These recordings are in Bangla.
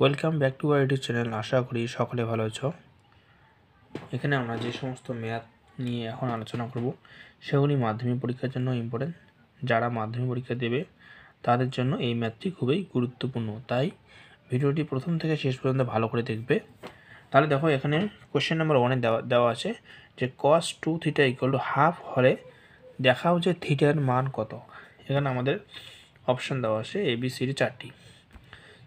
Welcome back to our YouTube channel. আশা করি সকলে ভালো আছো। এখানে আমরা যে সমস্ত ম্যাথ নিয়ে এখন আলোচনা করব সেগুলি মাধ্যমিক পরীক্ষার জন্য ইম্পর্টেন্ট। যারা মাধ্যমিক পরীক্ষা দেবে তাদের জন্য এই ম্যাথটি খুবই গুরুত্বপূর্ণ, তাই ভিডিওটি প্রথম থেকে শেষ পর্যন্ত ভালো করে দেখবে। তাহলে দেখো, এখানে কোশ্চেন নাম্বার 1-এ দেওয়া আছে যে cos 2 theta equal to half হলে দেখাও যে থিটার মান কত। এখানে আমাদের অপশান দেওয়া আছে ABCD 4টি।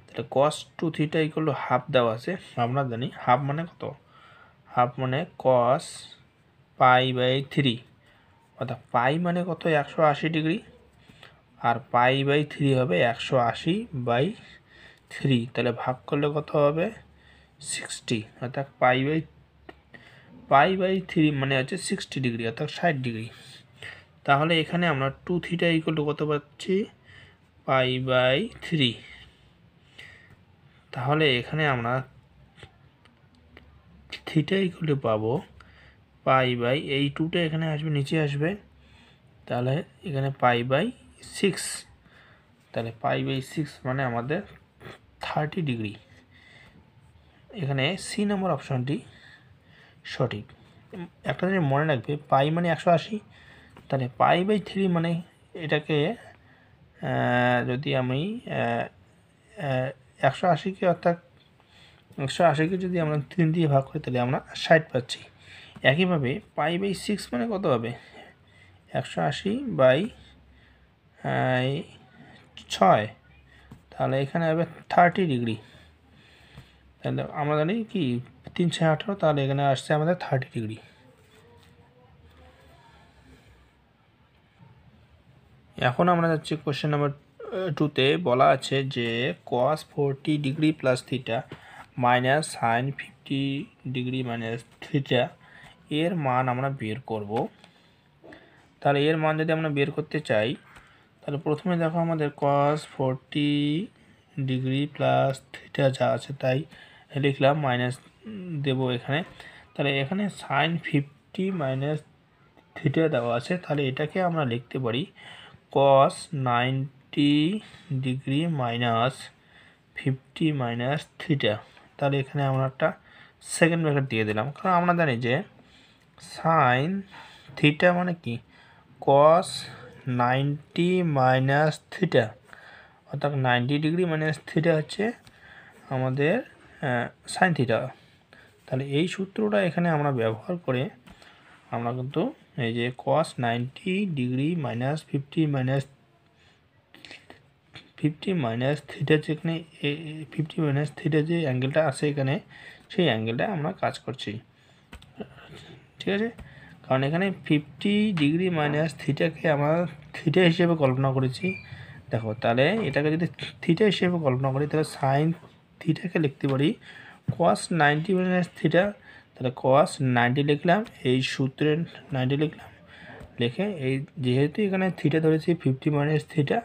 তাহলে cos 2 theta equal to half দেওয়া আছে। আমরা জানি হাফ মানে কত, হাফ মানে cos π/3, অর্থাৎ পাই মানে কত 180 ডিগ্রি, আর π/3 হবে 180/3। তাহলে ভাগ করলে কত হবে 60, অর্থাৎ π/3 মানে হচ্ছে 60 ডিগ্রি, অর্থাৎ 60 ডিগ্রি। তাহলে এখানে আমরা 2 থিটা ইকুয়াল টু কত পাচ্ছি, π/3। তাহলে এখানে আমরা থিটা ইকুয়াল টু পাবো এই 2টা এখানে আসবে, নিচে আসবে, তাহলে এখানে π/6। তাহলে π/6 মানে আমাদের 30 ডিগ্রি। এখানে সি নম্বর অপশনটি সঠিক। একটা জিনিস মনে রাখবে, পাই মানে 180, তাহলে π/3 মানে এটাকে যদি আমি 180কে অর্থাৎ 180কে যদি আমরা 3 দিয়ে ভাগ করি তাহলে আমরা 60 পাচ্ছি। একইভাবে π/6 মানে কত হবে 180/6, তাহলে এখানে হবে 30 ডিগ্রি। তাহলে আমরা জানি কি 318, তাহলে এখানে আসছে আমাদের 30 ডিগ্রি। এখন আমরা যাচ্ছি কোশ্চেন নাম্বার 2-তে। বলা আছে যে cos 40 degree plus theta minus sine 50 degree minus theta এর মান আমরা বের করব। তাহলে এর মান যদি আমরা বের করতে চাই, তাহলে প্রথমে দেখো আমাদের cos 40 ডিগ্রি প্লাস থিটা যা আছে তাই লিখলাম, মাইনাস দেব এখানে। তাহলে এখানে সাইন 50 মাইনাস থিটা দেওয়া আছে, তাহলে এটাকে আমরা লিখতে পারি cos 90 degree minus 50 minus theta. তাহলে এখানে আমরা একটা সেকেন্ড ব্র্যাকেট দিয়ে দিলাম, কারণ আমরা জানি যে সাইন থিটা মানে কি cos 90 মাইনাস থিটা, অর্থাৎ 90 ডিগ্রি মাইনাস থিটা হচ্ছে আমাদের সাইন থিটা। তাহলে এই সূত্রটা এখানে আমরা ব্যবহার করে আমরা কিন্তু এই যে cos 90 degree minus 50 minus theta, যেখানে 50 মাইনাস থিটা যে অ্যাঙ্গেলটা আছে এখানে, সেই অ্যাঙ্গেলটা আমরা কাজ করছি, ঠিক আছে। কারণ এখানে 50 ডিগ্রি মাইনাস থিটাকে আমরা থিটা হিসেবে কল্পনা করেছি। দেখো, তাহলে এটাকে যদি থিটা হিসেবে কল্পনা করি তাহলে সাইন থিটাকে লিখতে পারি cos 90 মাইনাস থিটা। তাহলে cos 90 লিখলাম, এই সূত্রের 90 লিখলাম, লিখে এই যেহেতু এখানে থিটা ধরেছি 50 মাইনাস থিটা,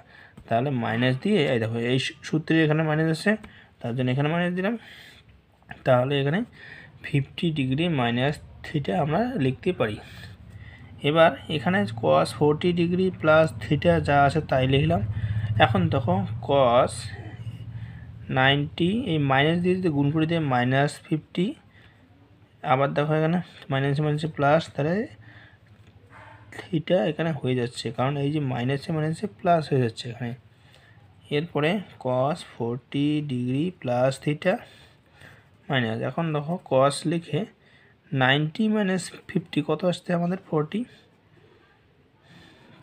তাহলে মাইনাস দিয়ে এই দেখো এই সূত্রে এখানে মাইনাস আছে, তার জন্য এখানে মাইনাস দিলাম। তাহলে এখানে 50 ডিগ্রি মাইনাস থিটা আমরা লিখতে পারি। এবার এখানে cos 40 ডিগ্রি প্লাস থিটা যা আছে তাই লিখলাম। এখন দেখো cos 90 এই মাইনাস দিয়ে যদি গুণ করে দিয়ে মাইনাস 50, আবার দেখো এখানে মাইনাসে মাইনাসে প্লাস, তাহলে থিটা এখানে হয়ে যাচ্ছে, কারণ এই যে মাইনাসে মাইনাসে প্লাস হয়ে যাচ্ছে এখানে। এরপরে cos 40 degree plus theta minus, এখন দেখো cos লিখে 90 মাইনাস 50 কত আসছে আমাদের 40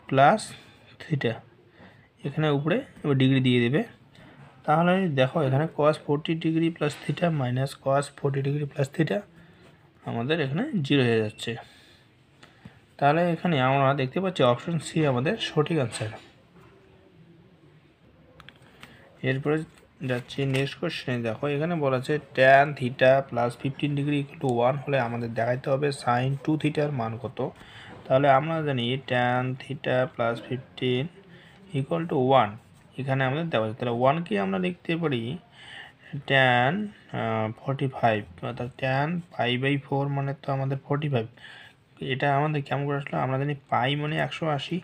প্লাস থিটা, এখানে উপরে এবার ডিগ্রি দিয়ে দেবে। তাহলে দেখো এখানে cos 40 degree plus theta minus cos 40 degree plus theta আমাদের এখানে 0 হয়ে যাচ্ছে। তাহলে এখানে আমরা দেখতে পাচ্ছি অপশন সি আমাদের সঠিক আনসার। এরপরে যাচ্ছি নেক্সট কোশ্চেনে। দেখো এখানে বলা আছে tan theta plus 15 degree equal two 1 হলে আমাদের দেখাইতে হবে সাইন 2 থিটার মান কত। তাহলে আমরা জানি tan theta plus 15 equal to 1, এখানে আমাদের দেওয়া আছে। তাহলে 1কে আমরা লিখতে পারি tan 45, অর্থাৎ tan π/4 মানে তো আমাদের 45। এটা আমাদের কেমন করে আসলো, আমরা জানি পাই মানে 180,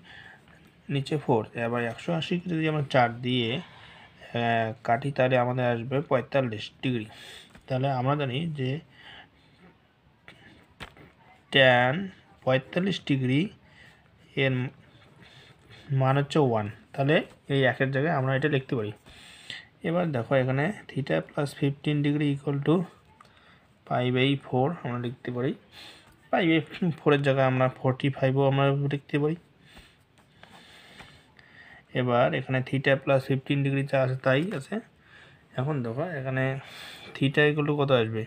নিচে 4, এবার 180কে যদি আমরা 4 দিয়ে কাটি তাহলে আমাদের আসবে 45 ডিগ্রি। তাহলে আমরা জানি যে ট্যান 45 ডিগ্রি এর মান হচ্ছে 1। তাহলে এই একের জায়গায় আমরা এটা লিখতে পারি। এবার দেখো এখানে theta plus 15 degree equal to π/4 আমরা লিখতে পারি। π/4 জায়গায় আমরা 45ও আমরা লিখতে পারি। এবার এখানে থিটা প্লাস 15 ডিগ্রি যা আছে তাই আছে। এখন দেখো এখানে থিটা ইকুয়াল টু কত আসবে,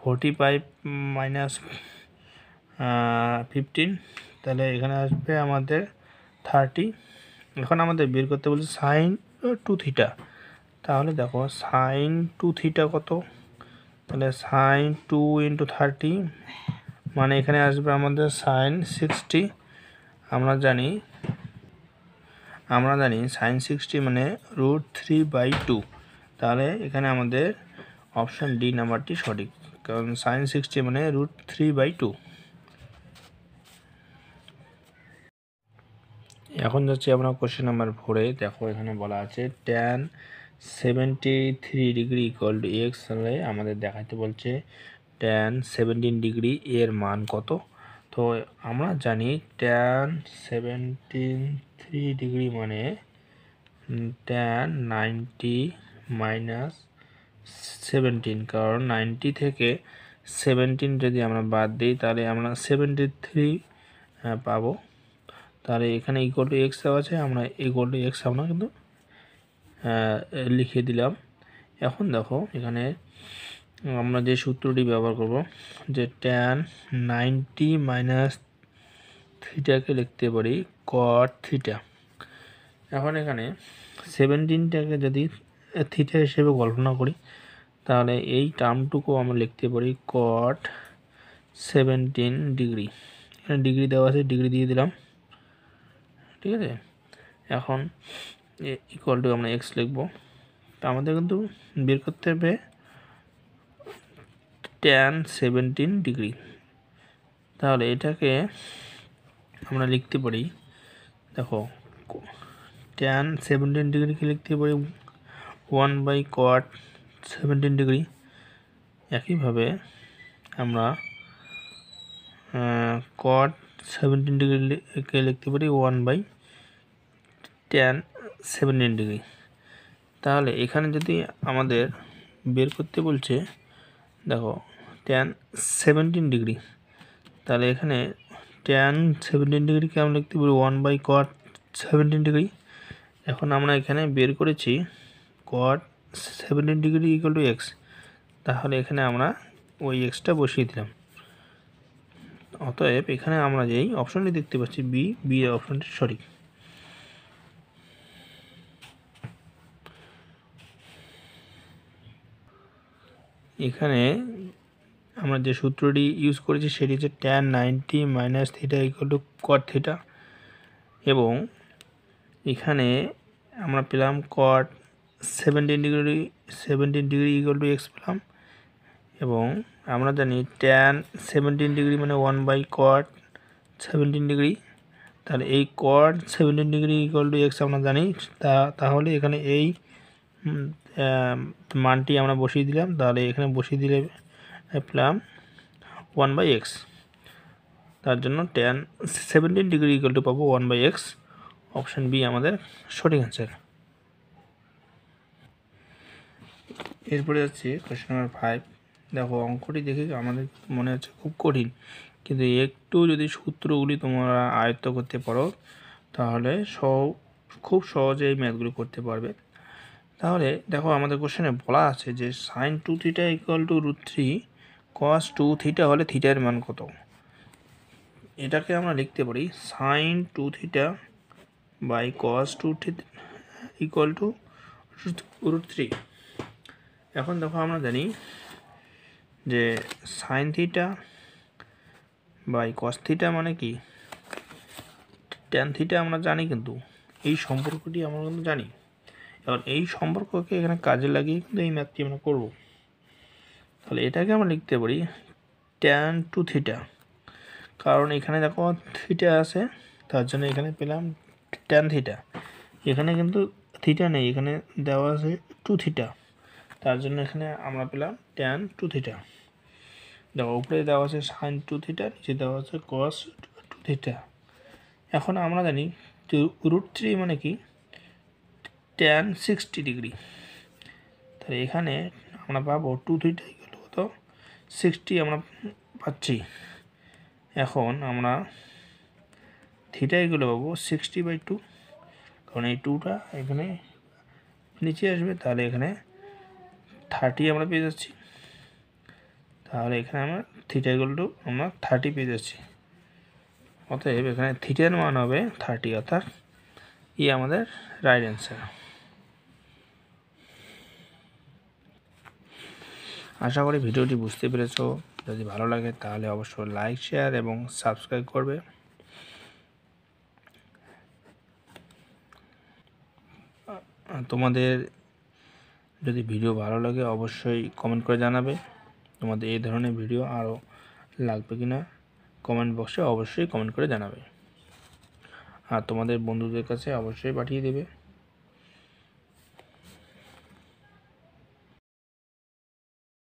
45 মাইনাস 15, তাহলে এখানে আসবে আমাদের 30। এখন আমাদের বের করতে বলছে সাইন 2 থিটা। তাহলে দেখো সাইন 2 থিটা কত, তাহলে সাইন 2 × 30 মানে এখানে আসবে আমাদের সাইন 60। আমরা জানি সাইন 60 মানে √3/2। তাহলে এখানে আমাদের অপশান ডি নাম্বারটি সঠিক, কারণ সাইন 60 মানে √3/2। এখন যাচ্ছি আমরা কোশ্চেন নাম্বার 4-এ। দেখো এখানে বলা আছে tan 73 degree equal two x, তাহলে আমাদের দেখাতে বলছে ট্যান 17 ডিগ্রি এর মান কত। তো আমরা জানি ট্যান 73 ডিগ্রি মানে ট্যান 90 মাইনাস 17, কারণ 90 থেকে 17 যদি আমরা বাদ দিই তাহলে আমরা 73 পাবো। তাহলে এখানে ইকুয়াল টু এক্স দেওয়া আছে, আমরা ইকুয়াল টু এক্স আমরা কিন্তু লিখে দিলাম। এখন দেখো এখানে আমরা যে সূত্রটি ব্যবহার করব, যে ট্যান 90 মাইনাস থিটাকে লিখতে পারি কট থিটা। এখন এখানে 17টাকে যদি থিটা হিসেবে কল্পনা করি তাহলে এই টার্মটুকু আমরা লিখতে পারি কট 17 ডিগ্রি। এখানে ডিগ্রি দেওয়া আছে, ডিগ্রি দিয়ে দিলাম, ঠিক আছে। এখন ইকুয়াল টু আমরা এক্স লিখব। তো আমাদের কিন্তু বের করতে হবে ট্যান 17 ডিগ্রি। তাহলে এটাকে আমরা লিখতে পারি, দেখো ট্যান 17 ডিগ্রিকে লিখতে পারি 1/cot 17 ডিগ্রি। একইভাবে আমরা cot 17 ডিগ্রিকে লিখতে পারি 1/tan 17 ডিগ্রি। তাহলে এখানে যদি আমাদের বের করতে বলছে, দেখো tan 17 ডিগ্রি, তাহলে এখানে tan 17 ডিগ্রিকে আমরা লিখতে পারি 1/cot 17 ডিগ্রি। এখন আমরা এখানে বের করেছি cot 17 degree equal two x, তাহলে এখানে আমরা ওই এক্সটা বসিয়ে দিলাম। অতএব এখানে আমরা যেই অপশনটি দেখতে পাচ্ছি বি অপশনটি সঠিক। এখানে আমরা যে সূত্রটি ইউজ করেছি সেটি হচ্ছে tan 90 minus theta equal two কট থিটা, এবং এখানে আমরা পেলাম কট 17 ডিগ্রি ইকুয়াল টু এক্স পেলাম, এবং আমরা জানি ট্যান 17 ডিগ্রি মানে 1/cot 17 ডিগ্রি। তাহলে এই cot 17 degree equal two x আমরা জানি, তাহলে এখানে এই মানটি আমরা বসিয়ে দিলাম। তাহলে এখানে বসিয়ে দিলে পেলাম 1/x, তার জন্য ট্যান 17 ডিগ্রি ইকুয়াল টু পাবো 1/x। অপশান বি আমাদের সঠিক অ্যান্সার। এরপরে যাচ্ছে কোয়েশ্চেন নাম্বার 5। দেখো অঙ্কটি দেখে আমাদের মনে হচ্ছে খুব কঠিন, কিন্তু একটু যদি সূত্রগুলি তোমরা আয়ত্ত করতে পারো তাহলে খুব সহজে এই ম্যাথগুলি করতে পারবে। তাহলে দেখো আমাদের কোশ্চেনে বলা আছে যে sine 2 theta equal to √3 cos 2 theta হলে থিটার মান কত। এটাকে আমরা লিখতে পারি sine 2 theta by cos 2 theta equal to √3। এখন দেখো আমরা জানি যে sine theta by cos theta মানে কি ট্যান থিটা আমরা জানি, কিন্তু এই সম্পর্কটি আমরা কিন্তু জানি। এখন এই সম্পর্ককে এখানে কাজে লাগিয়ে কিন্তু এই ম্যাথটি আমরা করব। তাহলে এটাকে আমরা লিখতে পারি ট্যান 2 থিটা, কারণ এখানে দেখো থিটা আছে তার জন্য এখানে পেলাম ট্যান থিটা। এখানে কিন্তু থিটা নেই, এখানে দেওয়া আছে 2 থিটা, তার জন্য এখানে আমরা পেলাম tan 2 থিটা। দেখো উপরে দেওয়া আছে sin 2 থিটা, নিচে দেওয়া আছে cos 2 থিটা। এখন আমরা জানি যে √3 মানে কি tan 60 ডিগ্রি, তাহলে এখানে আমরা পাবো 2 থিটা ইকুয়াল কত 60 আমরা পাচ্ছি। এখন আমরা থিটা ইকুয়াল পাবো 60/2, কারণ এই 2টা এখানে নিচে আসবে, তাহলে এখানে 30 আমরা পেয়ে যাচ্ছি। তাহলে এখানে আমরা থিটা ইকুয়াল টু আমরা 30 পেয়ে যাচ্ছি। অতএব এখানে থিটার মান হবে 30, অর্থাৎ আমাদের রাইট অ্যান্সার। আশা করি ভিডিওটি বুঝতে পেরেছো। যদি ভালো লাগে তাহলে অবশ্যই লাইক, শেয়ার এবং সাবস্ক্রাইব করবে। তোমাদের যদি ভিডিও ভালো লাগে অবশ্যই কমেন্ট করে জানাবে তোমাদের এই ধরনের ভিডিও আরও লাগবে কিনা। কমেন্ট বক্সে অবশ্যই কমেন্ট করে জানাবে, আর তোমাদের বন্ধুদের কাছে অবশ্যই পাঠিয়ে দেবে।